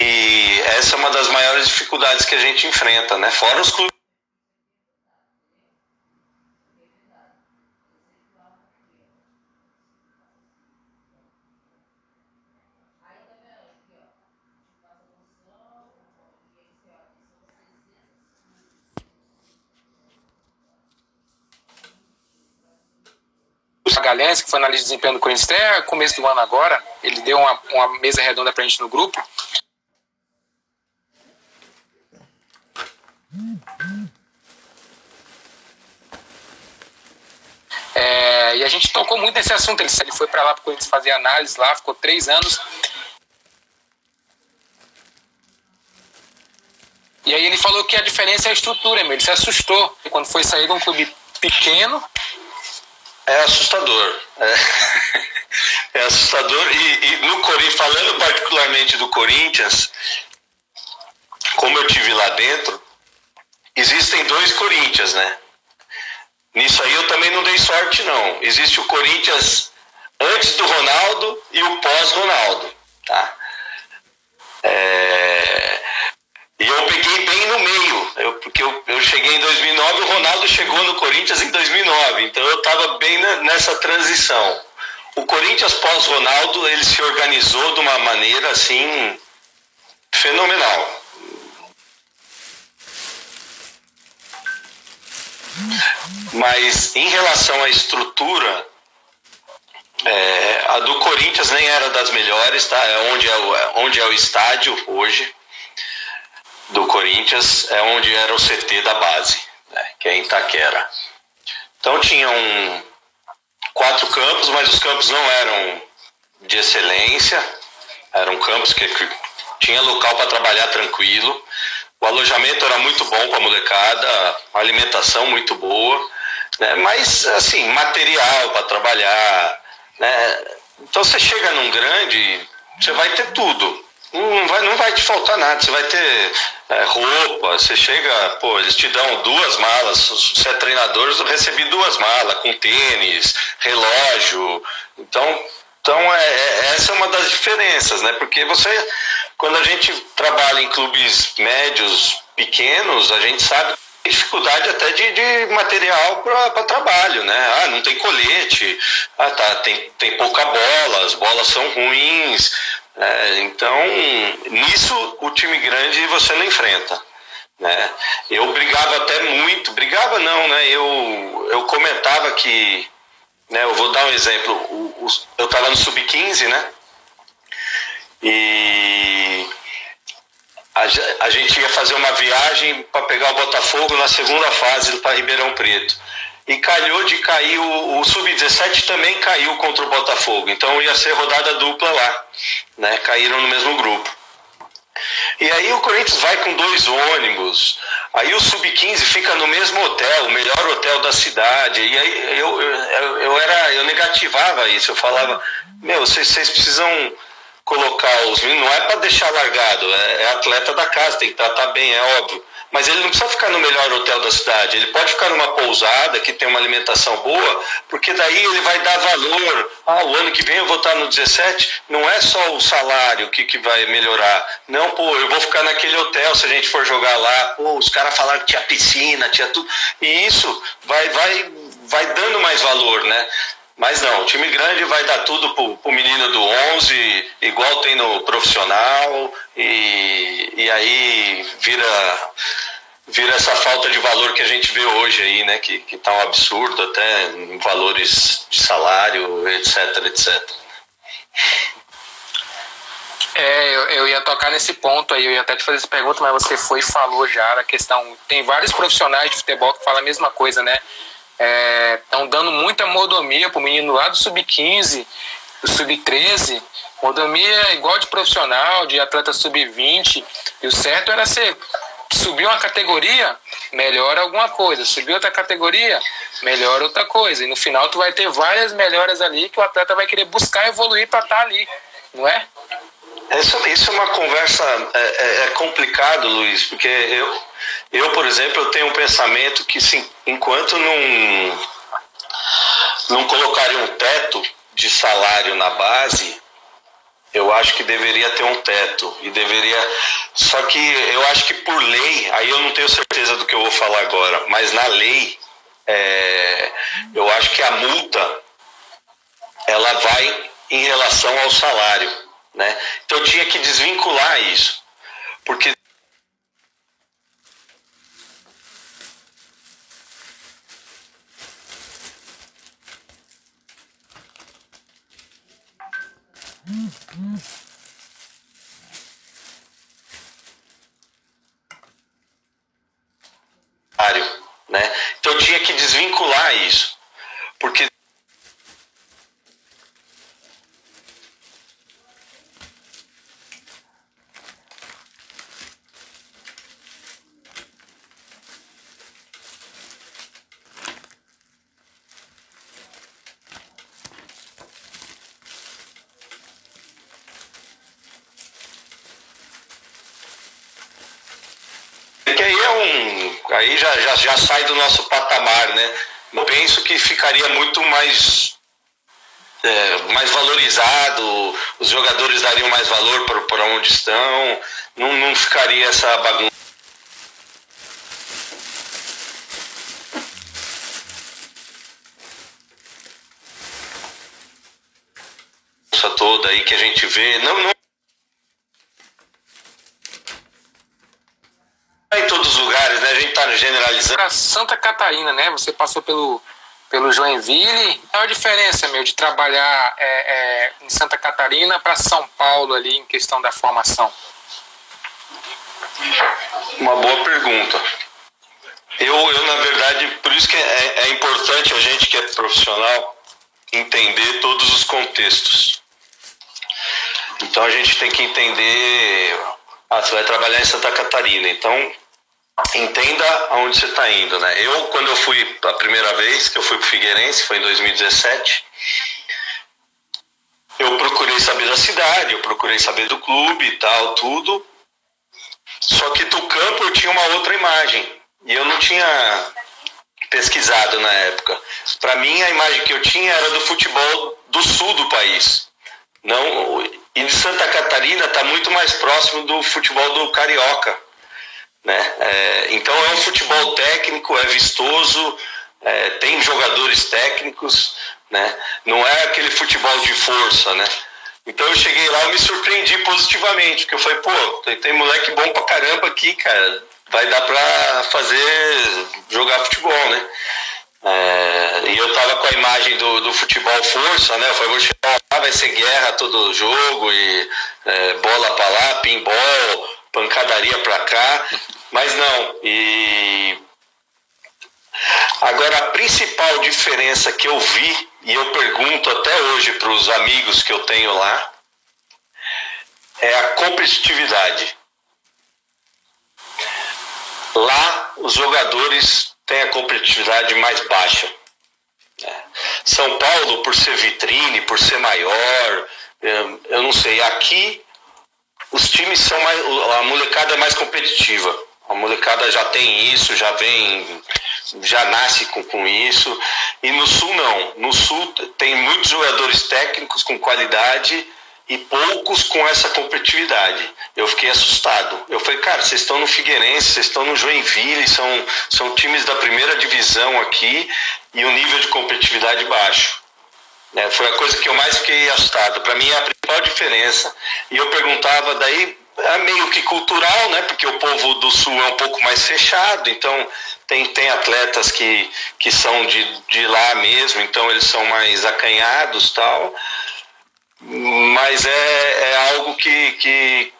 E essa é uma das maiores dificuldades que a gente enfrenta, né? Fora os clubes. Magalhães, que foi analista de desempenho do Corinthians até começo do ano agora, ele deu uma mesa redonda pra gente no grupo. E a gente tocou muito nesse assunto. Ele foi para lá pro Corinthians fazer análise lá, ficou 3 anos. E aí ele falou que a diferença é a estrutura, meu. Ele se assustou quando foi sair de um clube pequeno. É assustador. É assustador. E no Corinthians, falando particularmente do Corinthians, como eu tive lá dentro, existem 2 Corinthians, né? Nisso aí eu também não dei sorte, não. Existe o Corinthians antes do Ronaldo e o pós-Ronaldo, tá? E eu peguei bem no meio, porque eu cheguei em 2009 e o Ronaldo chegou no Corinthians em 2009, então eu estava bem nessa transição. O Corinthians pós-Ronaldo, ele se organizou de uma maneira, assim, fenomenal. Mas em relação à estrutura, a do Corinthians nem era das melhores, tá? Onde é o estádio hoje do Corinthians, é onde era o CT da base, né? Que é em Itaquera. Então tinham 4 campos, mas os campos não eram de excelência, eram campos que tinha local para trabalhar tranquilo. O alojamento era muito bom para a molecada, a alimentação muito boa, né? Mas, assim, material para trabalhar, né? Então você chega num grande, você vai ter tudo. Não vai te faltar nada, você vai ter roupa, você chega, eles te dão 2 malas, se você é treinador, eu recebi 2 malas, com tênis, relógio, então essa é uma das diferenças, né? Porque quando a gente trabalha em clubes médios, pequenos, a gente sabe que tem dificuldade até de material para trabalho, né? Não tem colete, tem pouca bola, as bolas são ruins, então nisso o time grande você não enfrenta, né? Eu brigava até muito, né? Eu comentava que, né, eu vou dar um exemplo, eu estava no Sub-15, né? E a gente ia fazer uma viagem para pegar o Botafogo na segunda fase para Ribeirão Preto. E calhou de cair, o Sub-17 também caiu contra o Botafogo. Então ia ser rodada dupla lá, né? Caíram no mesmo grupo. E aí o Corinthians vai com 2 ônibus. Aí o Sub-15 fica no mesmo hotel, o melhor hotel da cidade. E aí eu negativava isso. Eu falava, vocês precisam colocar os meninos, não é para deixar largado, é atleta da casa, tem que tratar bem, é óbvio. Mas ele não precisa ficar no melhor hotel da cidade, ele pode ficar numa pousada que tem uma alimentação boa, porque daí ele vai dar valor. O ano que vem eu vou estar no 17, não é só o salário que vai melhorar. Não, eu vou ficar naquele hotel se a gente for jogar lá. Os caras falaram que tinha piscina, tinha tudo. E isso vai dando mais valor, né? Mas não, o time grande vai dar tudo pro menino do 11, igual tem no profissional, e aí vira essa falta de valor que a gente vê hoje aí, né? Que tá um absurdo até em valores de salário, etc, etc. Eu ia tocar nesse ponto aí, eu ia até te fazer essa pergunta, mas você foi e falou já a questão. Tem vários profissionais de futebol que falam a mesma coisa, né? Estão dando muita mordomia pro menino lá do Sub-15, do Sub-13, mordomia igual de profissional, de atleta Sub-20, e o certo era ser, subir uma categoria, melhora alguma coisa, subir outra categoria, melhora outra coisa, e no final tu vai ter várias melhoras ali que o atleta vai querer buscar evoluir para estar ali, não é? Isso é uma conversa complicado, Luiz, porque eu, por exemplo, eu tenho um pensamento que enquanto não colocarem um teto de salário na base, Eu acho que deveria ter um teto e deveria. Só que eu acho que por lei, aí eu não tenho certeza do que eu vou falar agora, mas na lei, eu acho que a multa ela vai em relação ao salário, né? Então eu tinha que desvincular isso, porque né? Então eu tinha que desvincular isso, porque aí já sai do nosso patamar, né? Eu penso que ficaria muito mais valorizado, os jogadores dariam mais valor para onde estão, não ficaria essa bagunça toda aí que a gente vê. Não em todos os lugares, né? A gente tá generalizando. Para Santa Catarina, né? Você passou pelo Joinville. Qual a diferença, de trabalhar em Santa Catarina para São Paulo ali em questão da formação? Uma boa pergunta. Eu na verdade, por isso que é importante a gente que é profissional entender todos os contextos. Então a gente tem que entender, você vai trabalhar em Santa Catarina, então entenda aonde você está indo, né? Quando eu fui a primeira vez que eu fui para o Figueirense, foi em 2017, eu procurei saber da cidade, eu procurei saber do clube e tal, tudo, só que do campo eu tinha uma outra imagem, e eu não tinha pesquisado na época. Para mim, a imagem que eu tinha era do futebol do sul do país. E de Santa Catarina está muito mais próximo do futebol do carioca, né? Então é um futebol técnico, é vistoso, tem jogadores técnicos, né? Não é aquele futebol de força, né? Então eu cheguei lá e me surpreendi positivamente, porque eu falei, pô, tem moleque bom pra caramba aqui, cara, vai dar pra jogar futebol, né? E eu tava com a imagem do futebol força, né? Eu falei, vou chegar lá, vai ser guerra todo jogo, e bola pra lá, pinball, pancadaria pra cá, mas não. E agora a principal diferença que eu vi, e eu pergunto até hoje para os amigos que eu tenho lá, é a competitividade. Lá os jogadores têm a competitividade mais baixa. São Paulo, por ser vitrine, por ser maior, eu não sei, aqui os times são a molecada é mais competitiva. A molecada já tem isso, já nasce com isso. E no Sul não. No Sul tem muitos jogadores técnicos com qualidade e poucos com essa competitividade. Eu fiquei assustado. Eu falei, cara, vocês estão no Figueirense, vocês estão no Joinville, são times da primeira divisão aqui e o nível de competitividade baixo. Foi a coisa que eu mais fiquei assustado. Para mim é a principal diferença. E eu perguntava daí, é meio que cultural, né? Porque o povo do Sul é um pouco mais fechado, então tem atletas que são de lá mesmo, então eles são mais acanhados, tal. Mas é algo que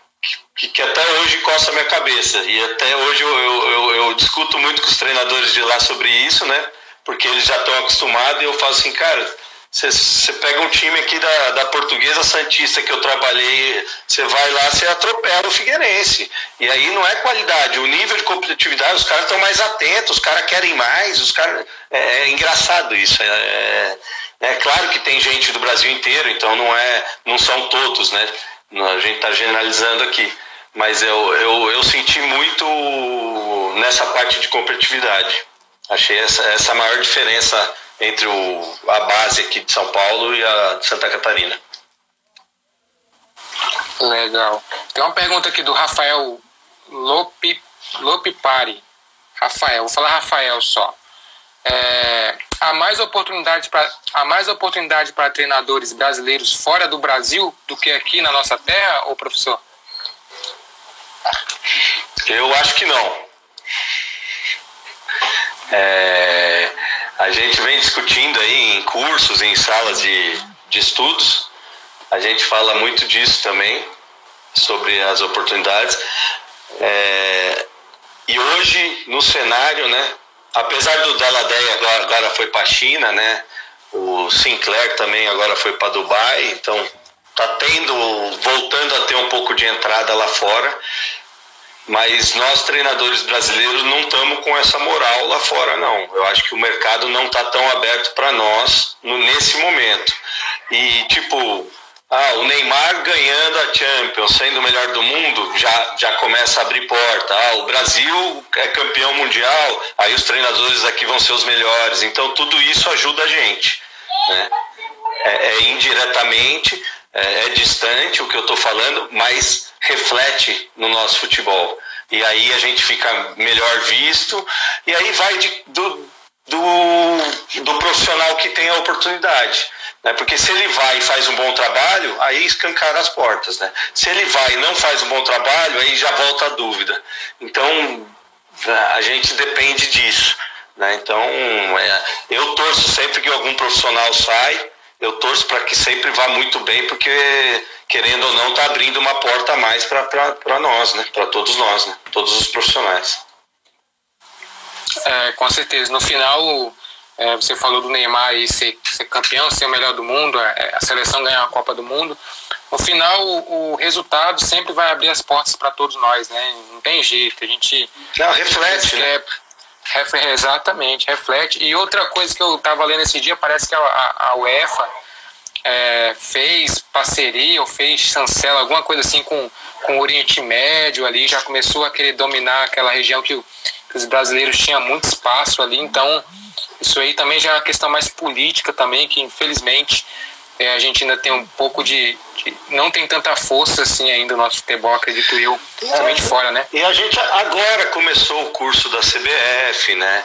até hoje coça a minha cabeça, e até hoje eu discuto muito com os treinadores de lá sobre isso, né? Porque eles já estão acostumados, e eu falo assim, cara, você pega um time aqui da Portuguesa Santista que eu trabalhei, você vai lá, você atropela o Figueirense. E aí não é qualidade, o nível de competitividade, os caras estão mais atentos, os caras querem mais, os caras... É engraçado isso. É claro que tem gente do Brasil inteiro, então não são todos, né? A gente está generalizando aqui. Mas eu senti muito nessa parte de competitividade. Achei essa maior diferença entre a base aqui de São Paulo e a de Santa Catarina. Legal. Tem uma pergunta aqui do Rafael Lopipari. Rafael, vou falar Rafael só. Há mais oportunidade para treinadores brasileiros fora do Brasil do que aqui na nossa terra, ô professor? Eu acho que não. A gente vem discutindo aí em cursos, em salas de estudos, a gente fala muito disso também, sobre as oportunidades. E hoje, no cenário, né, apesar do Dalladé agora foi para a China, né, o Sinclair também agora foi para Dubai, então está voltando a ter um pouco de entrada lá fora. Mas nós, treinadores brasileiros, não estamos com essa moral lá fora, não. Eu acho que o mercado não está tão aberto para nós nesse momento. E, o Neymar ganhando a Champions, sendo o melhor do mundo, já começa a abrir porta. O Brasil é campeão mundial, aí os treinadores aqui vão ser os melhores. Então, tudo isso ajuda a gente, né? Indiretamente, é distante o que eu estou falando, mas reflete no nosso futebol. E aí a gente fica melhor visto, e aí vai do profissional que tem a oportunidade, né? Porque se ele vai e faz um bom trabalho, aí escancara as portas, né? Se ele vai e não faz um bom trabalho, aí já volta a dúvida. Então, a gente depende disso, né? Então, eu torço sempre que algum profissional sai, eu torço para que sempre vá muito bem, porque, querendo ou não, está abrindo uma porta a mais para nós, né? Para todos nós, né? Todos os profissionais. Com certeza. No final, você falou do Neymar aí ser campeão, ser o melhor do mundo, a seleção ganhar a Copa do Mundo. No final, o resultado sempre vai abrir as portas para todos nós, né? Não tem jeito. A gente... Não, reflete, né? Exatamente, reflete. E outra coisa que eu estava lendo esse dia, parece que a UEFA fez parceria ou fez chancela, alguma coisa assim com o Oriente Médio ali, já começou a querer dominar aquela região que os brasileiros tinham muito espaço ali. Então isso aí também já é uma questão mais política também, que infelizmente a gente ainda tem um pouco não tem tanta força assim ainda no nosso futebol, acredito eu, principalmente fora, né? E a gente agora começou o curso da CBF, né?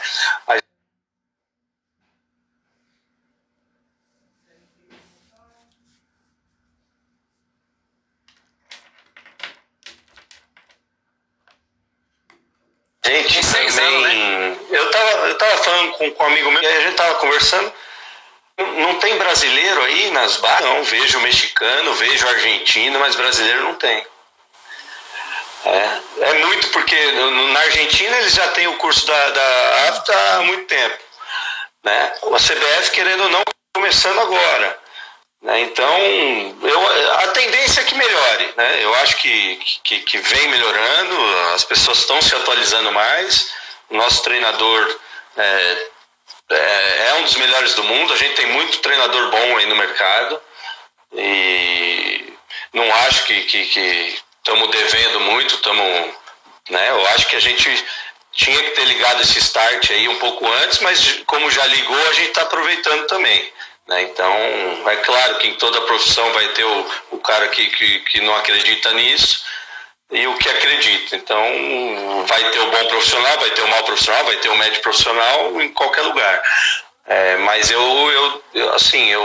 Gente, também, né? Eu tava falando com um amigo meu, e a gente tava conversando. Não tem brasileiro aí nas barras? Não, vejo mexicano, vejo argentino, mas brasileiro não tem. É muito porque na Argentina eles já têm o curso da AFTA há muito tempo, né? A CBF, querendo ou não, começando agora, né? Então, a tendência é que melhore, né? Eu acho que vem melhorando, as pessoas estão se atualizando mais, o nosso treinador é um dos melhores do mundo, a gente tem muito treinador bom aí no mercado, e não acho que estamos devendo muito, né? Eu acho que a gente tinha que ter ligado esse start aí um pouco antes, mas como já ligou, a gente está aproveitando também, né? Então, é claro que em toda profissão vai ter o cara que não acredita nisso e o que acredita. Então, vai ter o bom profissional, vai ter o mau profissional, vai ter o médio profissional em qualquer lugar. Mas eu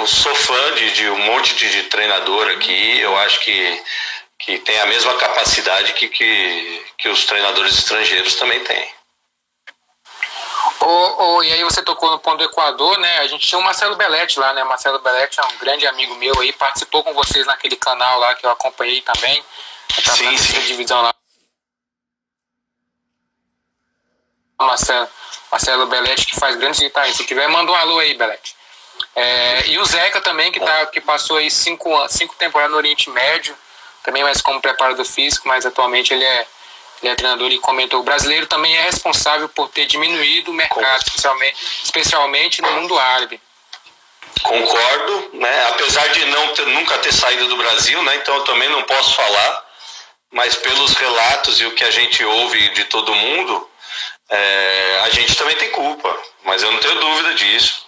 sou fã de um monte de treinador aqui. Eu acho que tem a mesma capacidade que os treinadores estrangeiros também têm. E aí você tocou no ponto do Equador, né? A gente tinha o Marcelo Belletti lá, né? Marcelo Belletti é um grande amigo meu aí, participou com vocês naquele canal lá que eu acompanhei também. Sim. Divisão lá. Marcelo Belletti, que faz grandes guitarras. Se tiver, manda um alô aí, Belletti. E o Zeca também, que passou aí 5 temporadas no Oriente Médio, também mais como preparador físico, mas atualmente ele é treinador, e comentou: o brasileiro também é responsável por ter diminuído o mercado, especialmente no mundo árabe. Concordo, né? Apesar de nunca ter saído do Brasil, né? Então eu também não posso falar, mas pelos relatos e o que a gente ouve de todo mundo, a gente também tem culpa, mas eu não tenho dúvida disso.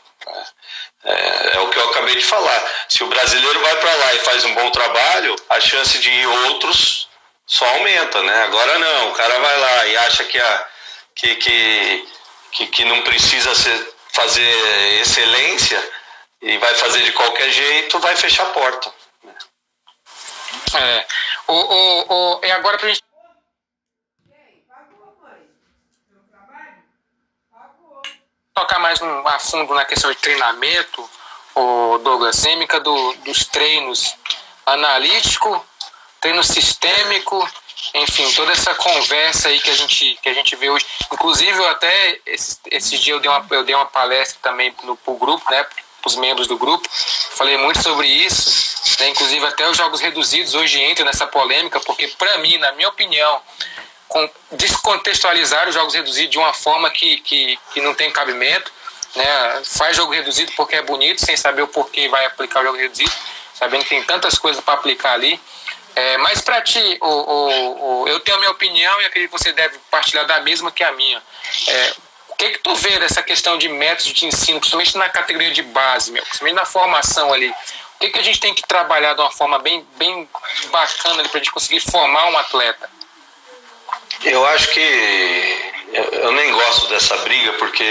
É o que eu acabei de falar. Se o brasileiro vai para lá e faz um bom trabalho, a chance de ir outros só aumenta, né? Agora não, o cara vai lá e acha que não precisa fazer excelência e vai fazer de qualquer jeito, vai fechar a porta. E agora pra gente tocar mais a fundo na questão de treinamento, o Douglas Sêmica, dos treinos analítico, treino sistêmico, enfim, toda essa conversa aí que a gente vê hoje. Inclusive, eu até esse dia eu dei uma palestra também pro grupo, né, para os membros do grupo, falei muito sobre isso, né, inclusive até os jogos reduzidos hoje entram nessa polêmica, porque para mim, na minha opinião, descontextualizar os jogos reduzidos de uma forma que não tem cabimento, né? Faz jogo reduzido porque é bonito, sem saber o porquê vai aplicar o jogo reduzido, sabendo que tem tantas coisas para aplicar ali. Mas para ti, eu tenho a minha opinião e acredito que você deve partilhar da mesma que a minha. O que tu vê dessa questão de métodos de ensino, principalmente na categoria de base, principalmente na formação ali? O que a gente tem que trabalhar de uma forma bem bacana para a gente conseguir formar um atleta? Eu acho que eu nem gosto dessa briga porque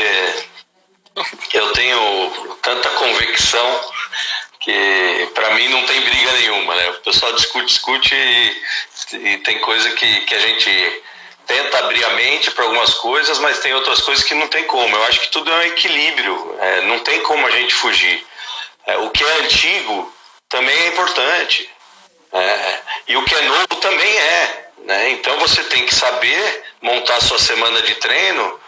eu tenho tanta convicção que para mim não tem briga nenhuma, né? O pessoal discute e tem coisa que a gente tenta abrir a mente para algumas coisas, mas tem outras coisas que não tem como. Eu acho que tudo é um equilíbrio, não tem como a gente fugir. O que é antigo também é importante, e o que é novo também é. Né? Então você tem que saber montar sua semana de treino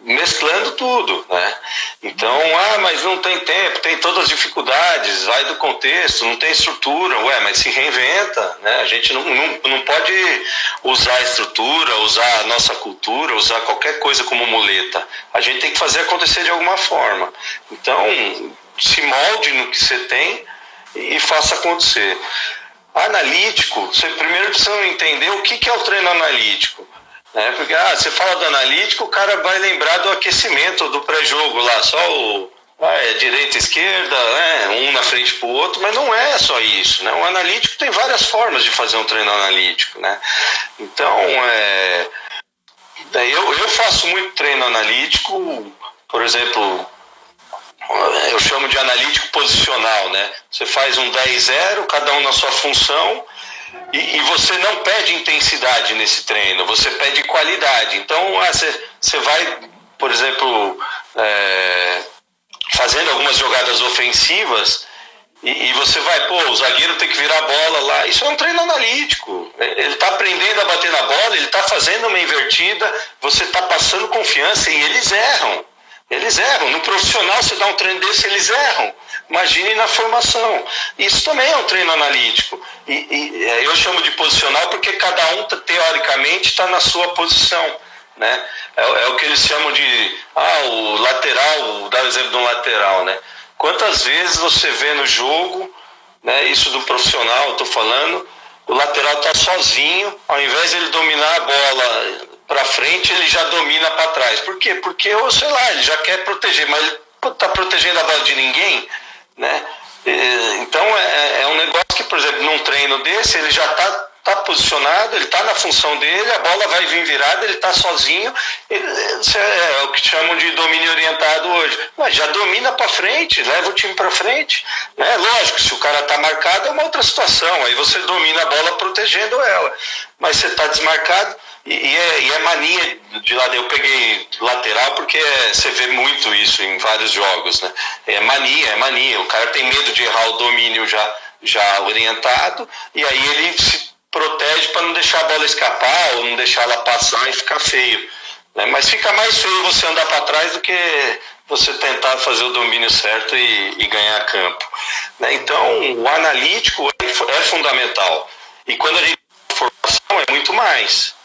mesclando tudo, né? Então, mas não tem tempo, tem todas as dificuldades, vai do contexto, não tem estrutura, mas se reinventa, né? A gente não pode usar a estrutura, usar a nossa cultura, usar qualquer coisa como muleta. A gente tem que fazer acontecer de alguma forma. Então, se molde no que você tem e faça acontecer. Analítico, você primeiro precisa entender o que é o treino analítico. Porque você fala do analítico, o cara vai lembrar do aquecimento, do pré-jogo lá, só direita e esquerda, um na frente pro outro, mas não é só isso, né? O analítico tem várias formas de fazer um treino analítico, né? Então, eu faço muito treino analítico, por exemplo, eu chamo de analítico posicional, né? Você faz um 10-0, cada um na sua função, e você não pede intensidade nesse treino, você pede qualidade. Então, você vai, por exemplo, fazendo algumas jogadas ofensivas e você vai, o zagueiro tem que virar a bola lá. Isso é um treino analítico. Ele está aprendendo a bater na bola, ele está fazendo uma invertida, você está passando confiança e eles erram. Eles erram. No profissional, você dá um treino desse, eles erram. Imagine na formação. Isso também é um treino analítico. E eu chamo de posicional porque cada um, teoricamente, está na sua posição. Né? É o que eles chamam de o lateral, vou dar o exemplo de um lateral. Né? Quantas vezes você vê no jogo, né, isso do profissional, eu estou falando, o lateral está sozinho, ao invés de ele dominar a bola para frente, ele já domina para trás. Por quê? Porque, sei lá, ele já quer proteger, mas ele está protegendo a bola de ninguém, né? Então é um negócio que, por exemplo, num treino desse, ele já está posicionado, ele está na função dele, a bola vai vir virada, ele está sozinho, é o que chamam de domínio orientado hoje. Mas já domina para frente, leva o time para frente. Né? Lógico, se o cara está marcado é uma outra situação, aí você domina a bola protegendo ela. Mas você está desmarcado, e é mania de lado. Eu peguei lateral porque você vê muito isso em vários jogos, né? É mania. O cara tem medo de errar o domínio já orientado, e aí ele se protege para não deixar a bola escapar ou não deixar ela passar e ficar feio. Né? Mas fica mais feio você andar para trás do que você tentar fazer o domínio certo e ganhar campo. Né? Então, o analítico é fundamental. E quando a gente fala de formação, é muito mais.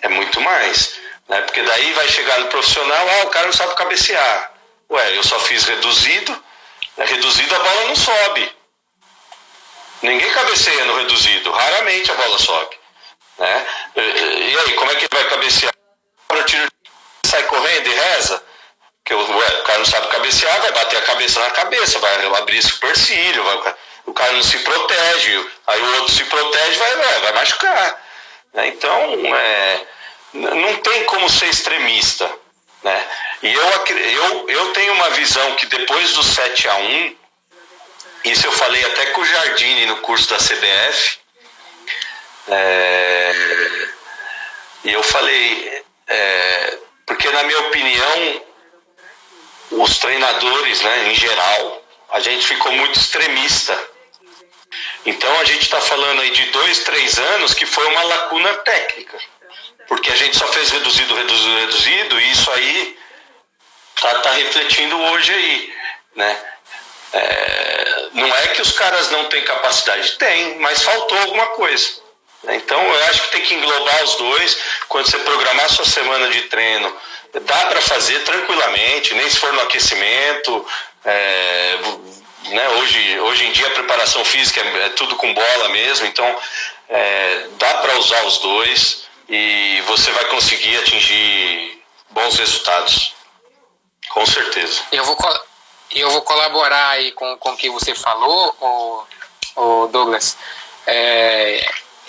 É muito mais. Né? Porque daí vai chegar no profissional, o cara não sabe cabecear. Eu só fiz reduzido. Reduzido a bola não sobe. Ninguém cabeceia no reduzido, raramente a bola sobe. Né? E aí, como é que ele vai cabecear? O tiro sai correndo e reza? Porque o cara não sabe cabecear, vai bater a cabeça na cabeça, vai abrir supercílio, o cara não se protege, aí o outro se protege, vai machucar. Né? Então, não tem como ser extremista. Né? E eu tenho uma visão que depois do 7-1, isso eu falei até com o Jardine no curso da CBF, e eu falei, porque na minha opinião, os treinadores, né, em geral, a gente ficou muito extremista. Então a gente está falando aí de 2-3 anos que foi uma lacuna técnica, porque a gente só fez reduzido, e isso aí tá refletindo hoje aí, né? Não é que os caras não têm capacidade, tem, mas faltou alguma coisa. Então eu acho que tem que englobar os dois. Quando você programar sua semana de treino, dá para fazer tranquilamente, nem se for no aquecimento. Né? Hoje em dia a preparação física é tudo com bola mesmo, então dá para usar os dois e você vai conseguir atingir bons resultados, com certeza. Eu vou colaborar aí com o que você falou, o Douglas.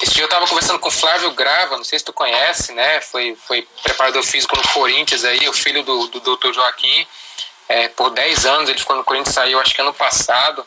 Esse dia eu estava conversando com o Flávio Grava, não sei se tu conhece, né? Foi preparador físico no Corinthians aí, o filho do Dr. Joaquim. Por 10 anos ele ficou no Corinthians, saiu acho que ano passado.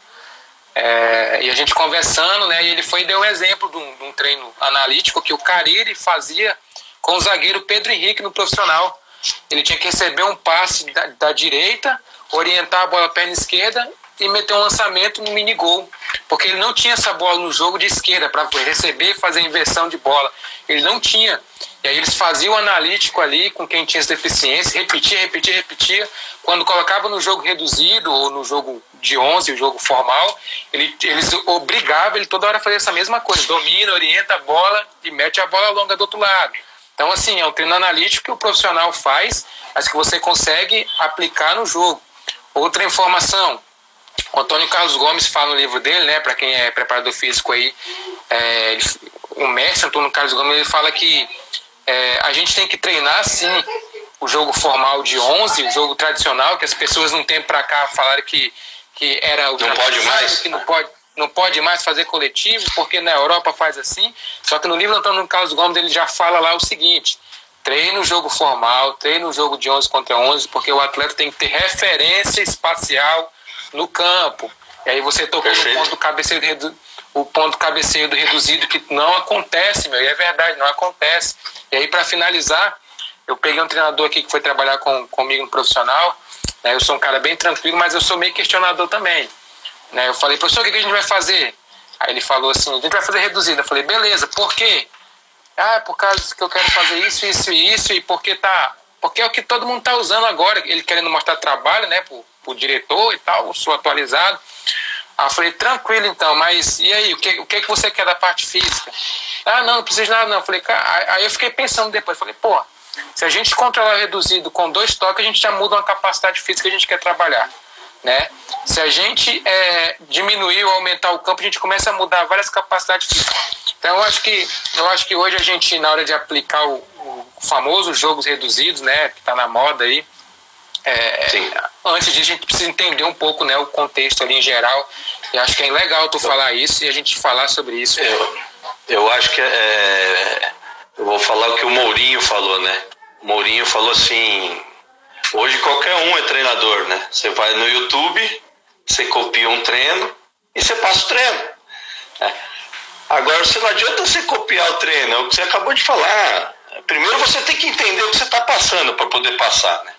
E a gente conversando, né? E ele deu um exemplo de um treino analítico que o Carille fazia com o zagueiro Pedro Henrique no profissional. Ele tinha que receber um passe da direita, orientar a bola à perna esquerda e meter um lançamento no mini gol, porque ele não tinha essa bola no jogo de esquerda para receber e fazer inversão de bola, ele não tinha. E aí eles faziam o analítico ali com quem tinha essa deficiência, repetia. Quando colocava no jogo reduzido ou no jogo de 11, o jogo formal, eles obrigavam ele toda hora a fazer essa mesma coisa, domina, orienta a bola e mete a bola longa do outro lado. Então assim, é um treino analítico que o profissional faz, mas que você consegue aplicar no jogo. Outra informação, o Antônio Carlos Gomes fala no livro dele, né, para quem é preparador físico aí, o mestre Antônio Carlos Gomes, ele fala que a gente tem que treinar sim o jogo formal de 11, o jogo tradicional, que as pessoas não tem para cá falaram que era o não pode mais, que não pode mais fazer coletivo, porque na Europa faz assim. Só que no livro do Antônio Carlos Gomes ele já fala lá o seguinte: treina o jogo formal, treina o jogo de 11 contra 11, porque o atleta tem que ter referência espacial no campo. E aí você tocou no ponto do cabeceio do reduzido, que não acontece, e é verdade, não acontece. E aí, para finalizar, eu peguei um treinador aqui que foi trabalhar comigo no profissional, né? Eu sou um cara bem tranquilo, mas eu sou meio questionador também, né? Eu falei, professor, o que a gente vai fazer? Aí ele falou assim, a gente vai fazer reduzido. Eu falei, beleza, por quê? Por causa que eu quero fazer isso, e porque é o que todo mundo está usando agora, ele querendo mostrar trabalho, né, pro diretor e tal, eu sou atualizado. Aí eu falei, tranquilo então, mas e aí, o que você quer da parte física? Não precisa de nada não. Eu falei, cara, aí eu fiquei pensando depois, falei, se a gente controlar o reduzido com 2 toques, a gente já muda uma capacidade física que a gente quer trabalhar, né? Se a gente diminuir ou aumentar o campo, a gente começa a mudar várias capacidades físicas. Então eu acho que hoje a gente, na hora de aplicar o famoso jogos reduzidos, né, que está na moda aí, antes disso a gente precisa entender um pouco, né, o contexto ali em geral. E acho que é legal tu falar isso e a gente falar sobre isso. Eu acho que eu vou falar o que o Mourinho falou, né? O Mourinho falou assim, hoje qualquer um é treinador, né? Você vai no YouTube, você copia um treino e você passa o treino, né? Agora, você não adianta você copiar o treino, é o que você acabou de falar. Primeiro você tem que entender o que você está passando para poder passar, né?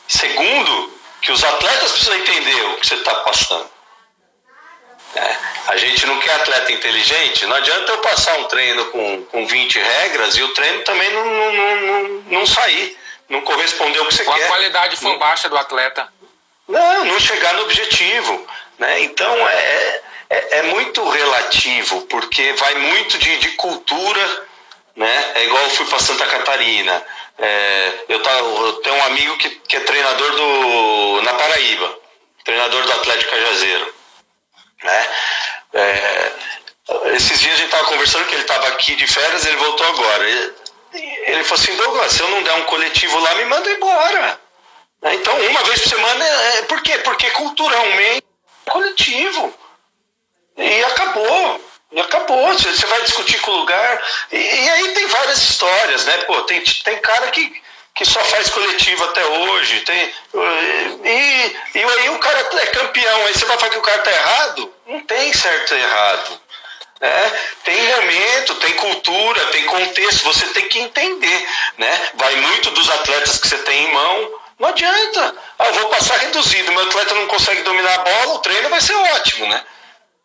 Segundo, que os atletas precisam entender o que você está passando. A gente não quer atleta inteligente, não adianta eu passar um treino com 20 regras e o treino também não sair, não corresponder ao que você quer. A qualidade for baixa do atleta. Não chegar no objetivo, né? Então é muito relativo, porque vai muito de cultura, né? É igual eu fui para Santa Catarina. Eu tenho um amigo que é treinador na Paraíba, treinador do Atlético Cajazeiro, né? Esses dias a gente estava conversando que ele estava aqui de férias, ele voltou agora. Ele falou assim, Douglas, se eu não der um coletivo lá, me manda embora. Então, uma vez por semana, por quê? Porque culturalmente é coletivo. E acabou. Você vai discutir com o lugar. E aí tem várias histórias, né? Pô, tem cara que só faz coletivo até hoje. E aí o cara é campeão. Aí você vai falar que o cara tá errado? Não tem certo e errado. Tem momento, tem cultura, tem contexto. Você tem que entender, né? Vai muito dos atletas que você tem em mão. Não adianta. Eu vou passar reduzido. Meu atleta não consegue dominar a bola, o treino vai ser ótimo, né?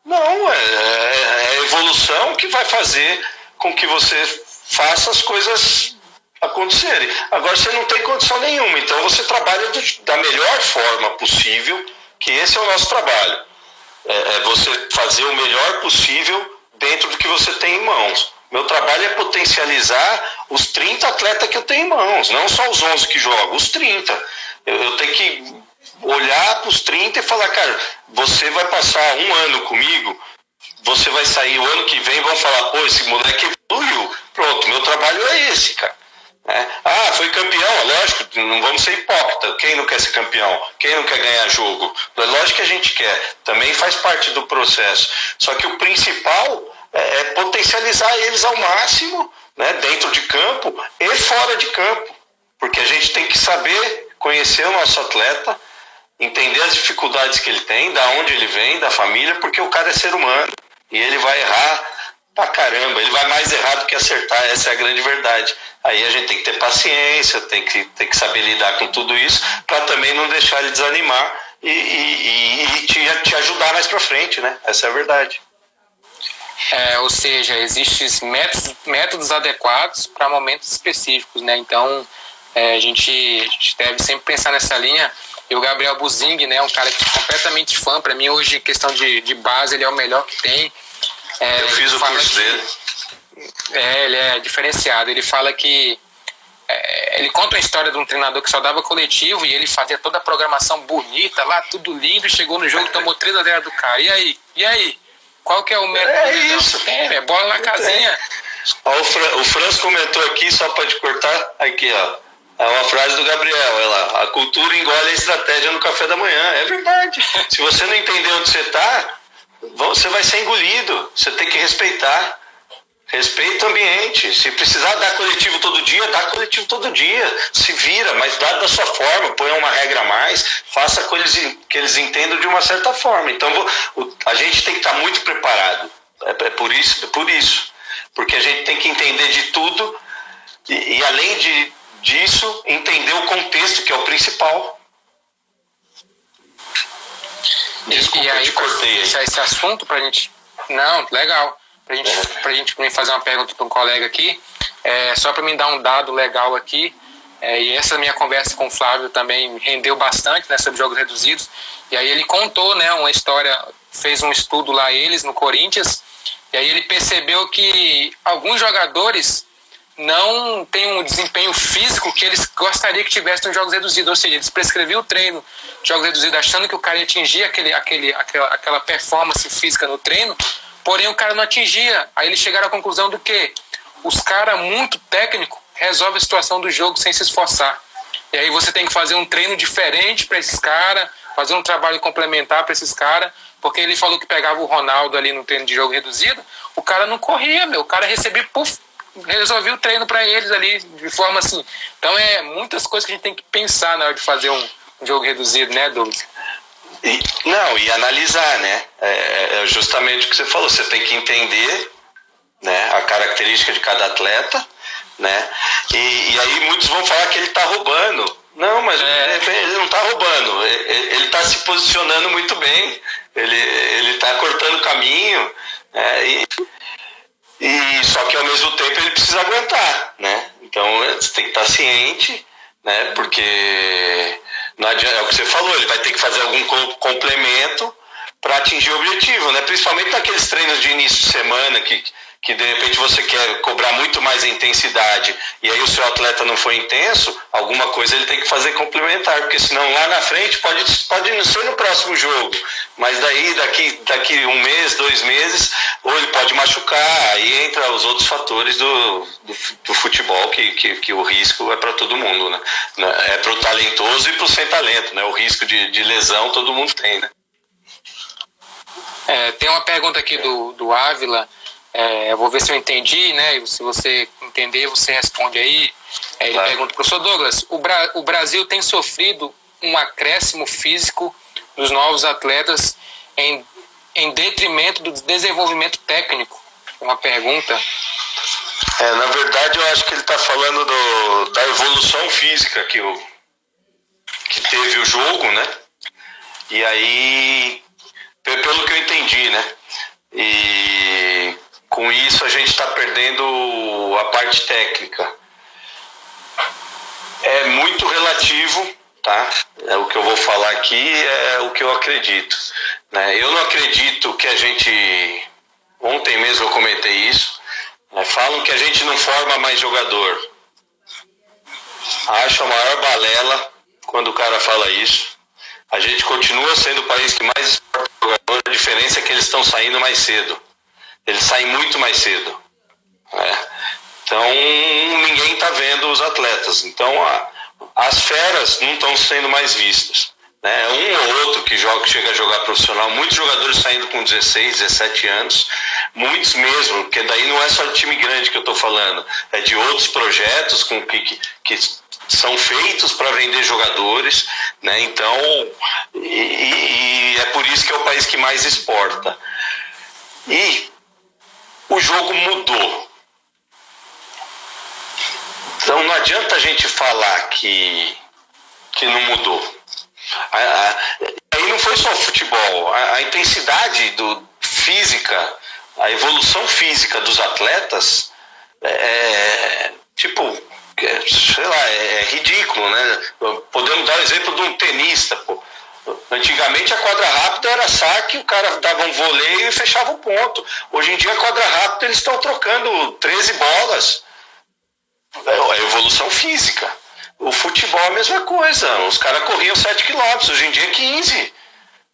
Não, é a evolução que vai fazer com que você faça as coisas acontecerem. Agora você não tem condição nenhuma, então você trabalha da melhor forma possível, que esse é o nosso trabalho. É você fazer o melhor possível dentro do que você tem em mãos. Meu trabalho é potencializar os 30 atletas que eu tenho em mãos, não só os 11 que jogam, os 30. Eu tenho que olhar para os 30 e falar, cara, você vai passar um ano comigo, você vai sair o ano que vem, vão falar, pô, esse moleque evoluiu. Pronto, meu trabalho é esse, cara. Foi campeão, lógico, não vamos ser hipócritas. Quem não quer ser campeão? Quem não quer ganhar jogo? Lógico que a gente quer, também faz parte do processo. Só que o principal é potencializar eles ao máximo, né, dentro de campo e fora de campo. Porque a gente tem que saber conhecer o nosso atleta, entender as dificuldades que ele tem, da onde ele vem, da família, porque o cara é ser humano e ele vai errar pra caramba, ele vai mais errar do que acertar, essa é a grande verdade. Aí a gente tem que ter paciência, tem que saber lidar com tudo isso, para também não deixar ele desanimar e te ajudar mais pra frente, né? Essa é a verdade. Ou seja, existem métodos adequados para momentos específicos, né? Então, a gente deve sempre pensar nessa linha. E o Gabriel Buzing, né, um cara que é completamente fã, para mim hoje, questão de base, ele é o melhor que tem. Eu fiz o curso dele. Ele é diferenciado. Ele fala que ele conta a história de um treinador que só dava coletivo e ele fazia toda a programação bonita lá, tudo lindo, e chegou no jogo e tomou 3-0 do cara. E aí? Qual que é o método? É isso. É bola na casinha. O Franz comentou aqui, só para te cortar, aqui, ó. É uma frase do Gabriel, olha lá. A cultura engole a estratégia no café da manhã. É verdade. Se você não entender onde você está, você vai ser engolido. Você tem que respeitar. Respeita o ambiente. Se precisar dar coletivo todo dia, dá coletivo todo dia. Se vira, mas dá da sua forma. Põe uma regra a mais. Faça que eles entendam de uma certa forma. Então, a gente tem que estar muito preparado. É por isso. Porque a gente tem que entender de tudo. E além disso, entender o contexto, que é o principal. Desculpa, e aí, te cortei aí. Esse assunto pra gente... Não, legal. Pra gente fazer uma pergunta para um colega aqui, só para me dar um dado legal aqui, e essa minha conversa com o Flávio também rendeu bastante, né, sobre jogos reduzidos, e aí ele contou, né, uma história, fez um estudo lá eles no Corinthians, e aí ele percebeu que alguns jogadores não têm um desempenho físico que eles gostariam que tivessem nos jogos reduzidos, ou seja, eles prescreviam o treino de jogos reduzidos achando que o cara ia atingir aquela performance física no treino, porém o cara não atingia. Aí eles chegaram à conclusão do que os caras muito técnicos resolvem a situação do jogo sem se esforçar. E aí você tem que fazer um treino diferente para esses caras, fazer um trabalho complementar para esses caras, porque ele falou que pegava o Ronaldo ali no treino de jogo reduzido, o cara não corria, o cara recebia, resolvia o treino para eles ali, de forma assim. Então muitas coisas que a gente tem que pensar na hora de fazer um jogo reduzido, né, Douglas? E analisar, né? É justamente o que você falou, você tem que entender, né, a característica de cada atleta, né? E aí muitos vão falar que ele está roubando. Não, mas ele não está roubando, ele está se posicionando muito bem, ele está cortando caminho, e só que ao mesmo tempo ele precisa aguentar, né? Então você tem que estar ciente, né? Porque não adianta, é o que você falou, ele vai ter que fazer algum complemento para atingir o objetivo, né? Principalmente naqueles treinos de início de semana que de repente você quer cobrar muito mais intensidade e aí o seu atleta não foi intenso, alguma coisa ele tem que fazer complementar, porque senão lá na frente pode não ser no próximo jogo, mas daí daqui 1 mês, 2 meses, ou ele pode machucar, aí entra os outros fatores do futebol, que o risco é para todo mundo, né? É para o talentoso e para o sem talento, né? O risco de lesão todo mundo tem, né? Tem uma pergunta aqui do Ávila, eu vou ver se eu entendi, né? Se você entender, você responde aí. Ele pergunta, professor Douglas, o Brasil tem sofrido um acréscimo físico dos novos atletas em detrimento do desenvolvimento técnico? Uma pergunta. Na verdade, eu acho que ele está falando da evolução física que teve o jogo, né? E aí, pelo que eu entendi, né? E com isso a gente está perdendo a parte técnica. É muito relativo, tá? O que eu vou falar aqui é o que eu acredito, né? Eu não acredito que a gente... Ontem mesmo eu comentei isso, né? Falam que a gente não forma mais jogador. Acho a maior balela quando o cara fala isso. A gente continua sendo o país que mais exporta jogador, a diferença é que eles estão saindo mais cedo. Eles saem muito mais cedo, né? Então, ninguém está vendo os atletas. Então, as feras não estão sendo mais vistas, né? Um ou outro que chega a jogar profissional, muitos jogadores saindo com 16, 17 anos, muitos mesmo, porque daí não é só de time grande que eu estou falando, é de outros projetos que são feitos para vender jogadores, né? Então, e é por isso que é o país que mais exporta. E o jogo mudou. Então não adianta a gente falar que não mudou. Aí não foi só o futebol, a intensidade física, a evolução física dos atletas sei lá, é ridículo, né? Podemos dar o exemplo de um tenista, pô. Antigamente a quadra rápida era saque, o cara dava um voleio e fechava o ponto. Hoje em dia a quadra rápida eles estão trocando 13 bolas. É evolução física. O futebol é a mesma coisa. Os caras corriam 7 km, hoje em dia é 15.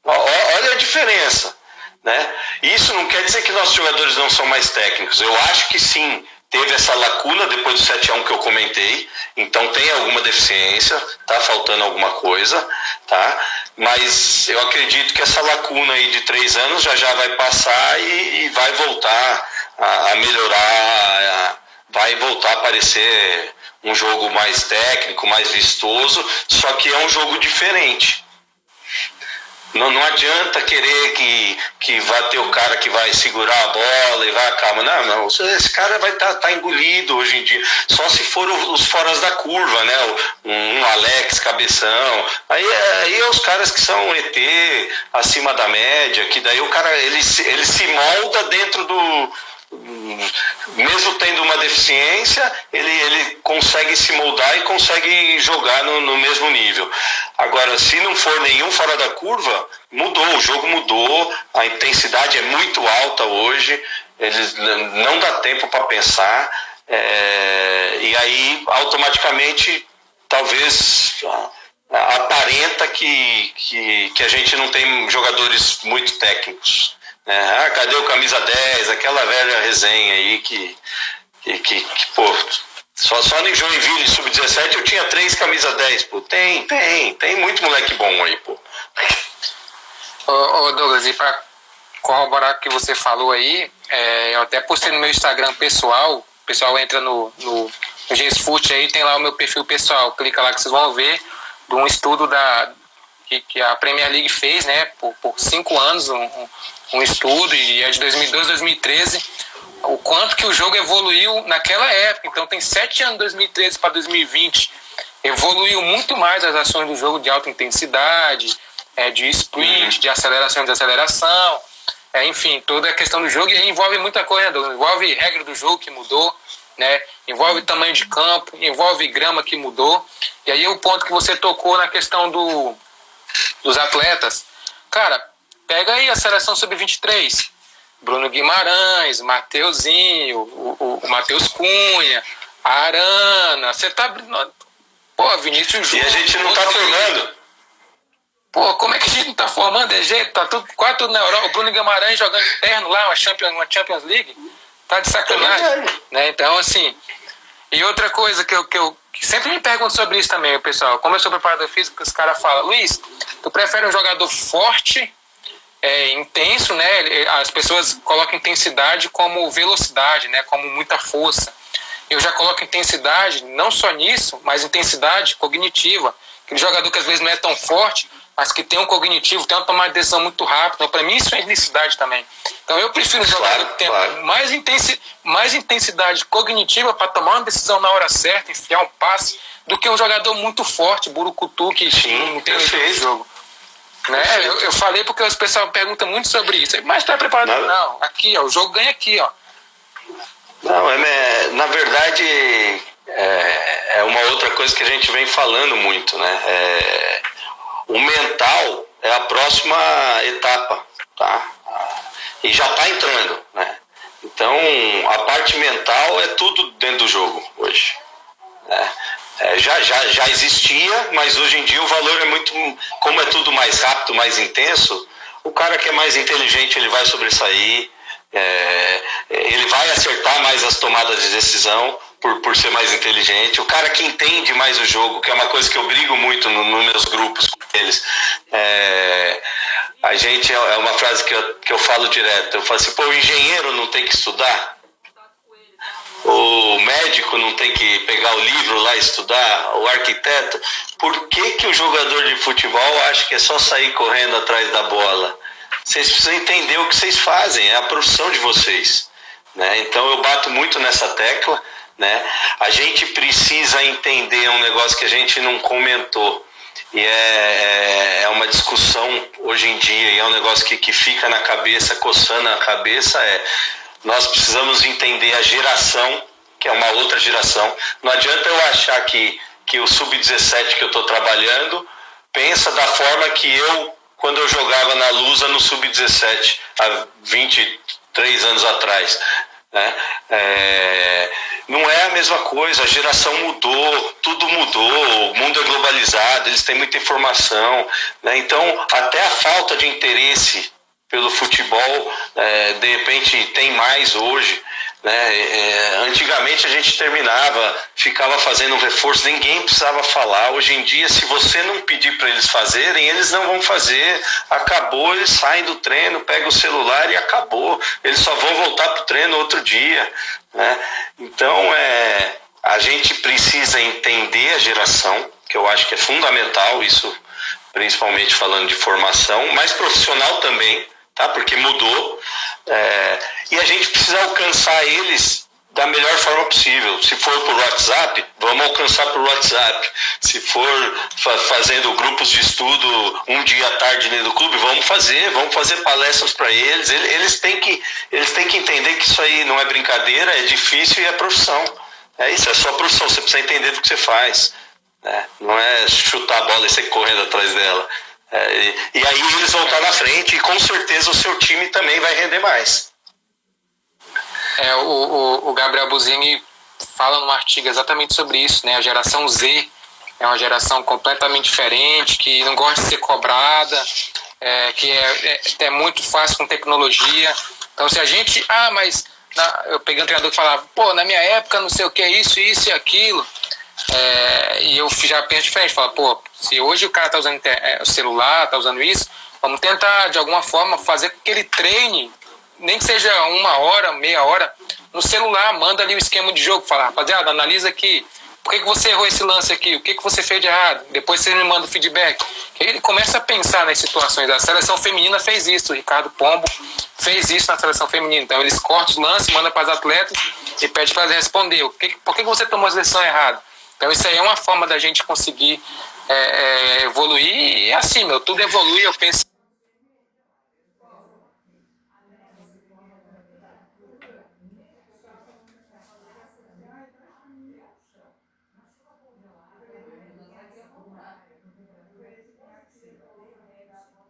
Olha a diferença, né? Isso não quer dizer que nossos jogadores não são mais técnicos. Eu acho que sim. Teve essa lacuna depois do 7-1 que eu comentei, então tem alguma deficiência, tá faltando alguma coisa, tá? Mas eu acredito que essa lacuna aí de 3 anos já vai passar e vai voltar a melhorar, vai voltar a aparecer um jogo mais técnico, mais vistoso, só que é um jogo diferente. Não adianta querer que vai ter o cara que vai segurar a bola e vai calma. Não. Esse cara vai tá engolido hoje em dia. Só se for os foras da curva, né? Um Alex, Cabeção. Aí é os caras que são ET, acima da média, que daí o cara ele se molda dentro do... Mesmo tendo uma deficiência, ele consegue se moldar e consegue jogar no mesmo nível. Agora, se não for nenhum fora da curva, mudou, o jogo mudou, a intensidade é muito alta hoje, não dá tempo para pensar, e aí automaticamente talvez aparenta que a gente não tem jogadores muito técnicos. Cadê o camisa 10? Aquela velha resenha aí que pô, só no Joinville sub-17 eu tinha 3 camisa 10, pô. Tem muito moleque bom aí, pô. Ô Douglas, e para corroborar o que você falou aí, eu até postei no meu Instagram pessoal, o pessoal entra no GSFoot aí, tem lá o meu perfil pessoal, clica lá que vocês vão ver de um estudo que a Premier League fez, né, por 5 anos, um estudo, e é de 2012, 2013, o quanto que o jogo evoluiu naquela época. Então tem 7 anos, 2013 para 2020, evoluiu muito mais as ações do jogo de alta intensidade, de sprint, de aceleração e desaceleração, enfim, toda a questão do jogo, e envolve muita coisa, envolve regra do jogo que mudou, né? Envolve tamanho de campo, envolve grama que mudou. E aí o ponto que você tocou na questão dos atletas, cara, pega aí a seleção sub-23, Bruno Guimarães, Mateuzinho, o Matheus Cunha, a Arana. Você tá... Pô, Vinícius Júnior... E a gente não tá formando. Pô, como é que a gente não tá formando? É jeito, tá quase tudo na Europa. O Bruno Guimarães jogando interno lá, uma Champions League. Tá de sacanagem. Né? Então, assim... E outra coisa que eu sempre me pergunto sobre isso também, pessoal. Como eu sou preparador físico, os caras falam, Luiz, tu prefere um jogador forte, intenso, né? As pessoas colocam intensidade como velocidade, né? Como muita força. Eu já coloco intensidade, não só nisso, mas intensidade cognitiva. Aquele jogador que às vezes não é tão forte, mas que tem um cognitivo, tem uma tomada de decisão muito rápida. Então, para mim, isso é intensidade também. Então, eu prefiro um jogador que tenha mais intensidade cognitiva para tomar uma decisão na hora certa, enfiar um passe, do que um jogador muito forte, burucutu, que não tem o jogo. Né? Eu falei porque os pessoal perguntam muito sobre isso. Mas está preparado? Não, aqui, ó, o jogo ganha aqui, ó. Não, na verdade, é uma outra coisa que a gente vem falando muito, né? O mental é a próxima etapa, tá? E já está entrando, né? Então, a parte mental é tudo dentro do jogo hoje. Né? Já existia, mas hoje em dia o valor é muito... Como é tudo mais rápido, mais intenso, o cara que é mais inteligente, ele vai sobressair, ele vai acertar mais as tomadas de decisão por ser mais inteligente. O cara que entende mais o jogo, que é uma coisa que eu brigo muito nos meus grupos com eles. A gente, é uma frase que eu falo direto, eu falo assim, pô, o engenheiro não tem que estudar? O médico não tem que pegar o livro lá e estudar? O arquiteto? Por que o jogador de futebol acha que é só sair correndo atrás da bola? Vocês precisam entender o que vocês fazem, é a profissão de vocês. Né? Então eu bato muito nessa tecla. Né? A gente precisa entender um negócio que a gente não comentou. E é uma discussão hoje em dia, e é um negócio que fica na cabeça, coçando a cabeça, nós precisamos entender a geração, que é uma outra geração. Não adianta eu achar que o Sub-17 que eu estou trabalhando pensa da forma que quando eu jogava na Lusa no Sub-17, há 23 anos atrás. Né? Não é a mesma coisa, a geração mudou, tudo mudou, o mundo é globalizado, eles têm muita informação. Né? Então, até a falta de interesse pelo futebol, de repente tem mais hoje. Né? Antigamente a gente terminava, ficava fazendo um reforço, ninguém precisava falar. Hoje em dia, se você não pedir para eles fazerem, eles não vão fazer. Acabou, eles saem do treino, pegam o celular e acabou. Eles só vão voltar para o treino outro dia. Né? Então, a gente precisa entender a geração, que eu acho que é fundamental, isso principalmente falando de formação, mas profissional também, tá? Porque mudou. E a gente precisa alcançar eles da melhor forma possível. Se for por WhatsApp, vamos alcançar por WhatsApp. Se for fazendo grupos de estudo um dia à tarde dentro do clube, vamos fazer palestras para eles. Eles têm que entender que isso aí não é brincadeira, é difícil e é profissão. Isso, é só profissão, você precisa entender do que você faz. Né? Não é chutar a bola e sair correndo atrás dela. E aí eles vão estar na frente e com certeza o seu time também vai render mais. O Gabriel Buzini fala num artigo exatamente sobre isso, né? A geração Z é uma geração completamente diferente, que não gosta de ser cobrada, que é muito fácil com tecnologia. Então se a gente... eu peguei um treinador que falava, pô, na minha época não sei o que, isso e aquilo. E eu já penso diferente, falo, pô, se hoje o cara tá usando o celular, tá usando isso, vamos tentar de alguma forma fazer com que ele treine, nem que seja 1 hora, meia hora, no celular, manda ali o esquema de jogo, fala, rapaziada, analisa aqui, por que você errou esse lance aqui, o que você fez de errado, depois você me manda o feedback. Que aí ele começa a pensar nas situações. A seleção feminina fez isso, o Ricardo Pombo fez isso na seleção feminina. Então eles cortam os lances, mandam para as atletas e pedem para elas responder, por que você tomou a decisão errada? Então isso aí é uma forma da gente conseguir evoluir, e assim, tudo evolui, eu penso.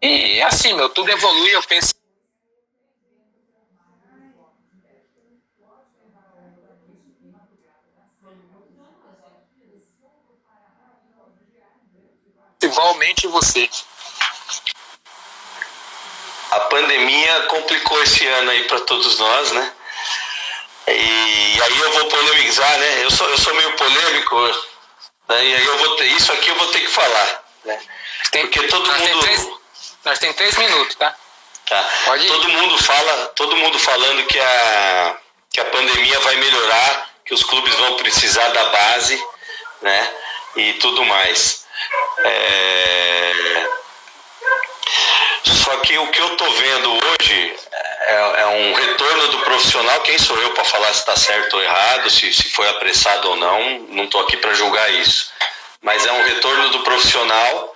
E assim, tudo evolui, eu penso. igualmente você. A pandemia complicou esse ano aí para todos nós, né? E aí eu vou polemizar, né? Eu sou meio polêmico, né? E aí isso aqui eu vou ter que falar, né? Porque todo mundo... Nós temos 3 minutos, tá? Tá. Todo mundo falando que a pandemia vai melhorar, que os clubes vão precisar da base, né? E tudo mais. Só que o que eu tô vendo hoje é um retorno do profissional. Quem sou eu para falar se está certo ou errado, se foi apressado ou não tô aqui para julgar isso. Mas é um retorno do profissional,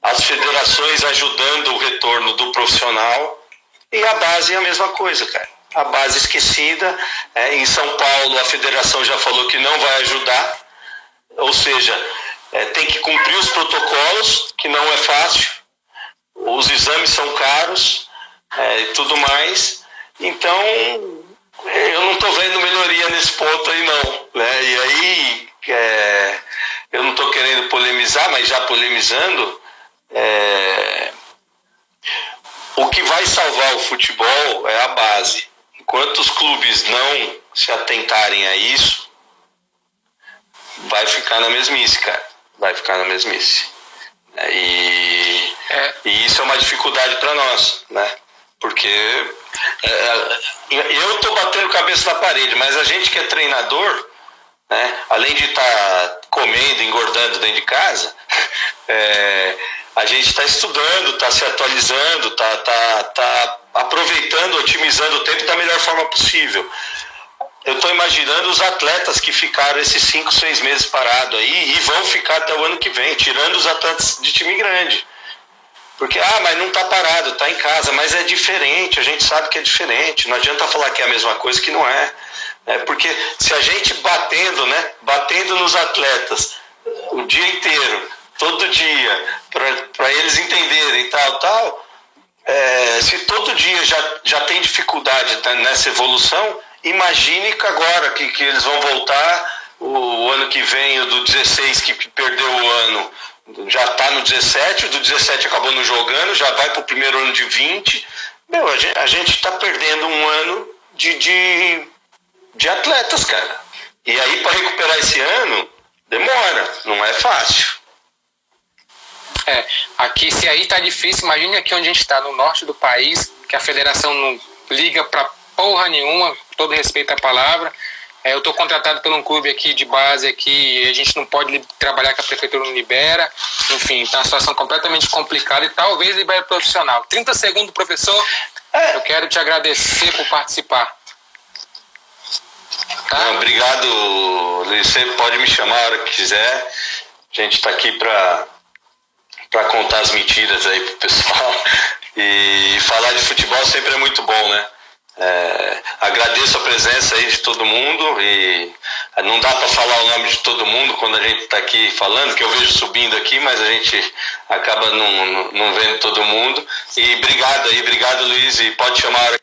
as federações ajudando o retorno do profissional, e a base é a mesma coisa, cara. A base esquecida. Em São Paulo a federação já falou que não vai ajudar, ou seja, tem que cumprir os protocolos, que não é fácil, os exames são caros e tudo mais. Então eu não estou vendo melhoria nesse ponto aí não, né? E aí eu não estou querendo polemizar, mas já polemizando, o que vai salvar o futebol é a base. Enquanto os clubes não se atentarem a isso, vai ficar na mesmice, cara. Vai ficar na mesmice. E isso é uma dificuldade para nós, né? Porque eu tô batendo cabeça na parede, mas a gente que é treinador, né? Além de estar comendo, engordando dentro de casa, a gente está estudando, está se atualizando, está aproveitando, otimizando o tempo da melhor forma possível. Eu estou imaginando os atletas que ficaram esses 5, 6 meses parados aí e vão ficar até o ano que vem, tirando os atletas de time grande. Porque, mas não está parado, está em casa, mas é diferente, a gente sabe que é diferente, não adianta falar que é a mesma coisa, que não é. Porque se a gente batendo nos atletas o dia inteiro, todo dia, para eles entenderem tal, se todo dia já tem dificuldade nessa evolução, imagine que agora que eles vão voltar o ano que vem, o do 16 que perdeu o ano, já está no 17, o do 17 acabou não jogando, já vai para o primeiro ano de 20. A gente está perdendo um ano de atletas, cara. E aí para recuperar esse ano, demora, não é fácil. Aqui, se aí tá difícil, imagine aqui onde a gente está, no norte do país, que a federação não liga pra porra nenhuma, com todo respeito à palavra. Eu estou contratado por um clube aqui de base aqui, e a gente não pode trabalhar, que a prefeitura não libera. Enfim, está uma situação completamente complicada e talvez libere profissional. 30 segundos, professor. Eu quero te agradecer por participar. Tá? Não, obrigado, Luiz. Você pode me chamar a hora que quiser. A gente está aqui para contar as mentiras aí pro pessoal. E falar de futebol sempre é muito bom, né? Agradeço a presença aí de todo mundo, e não dá para falar o nome de todo mundo quando a gente está aqui falando, que eu vejo subindo aqui, mas a gente acaba não vendo todo mundo. E obrigado Luiz, e pode chamar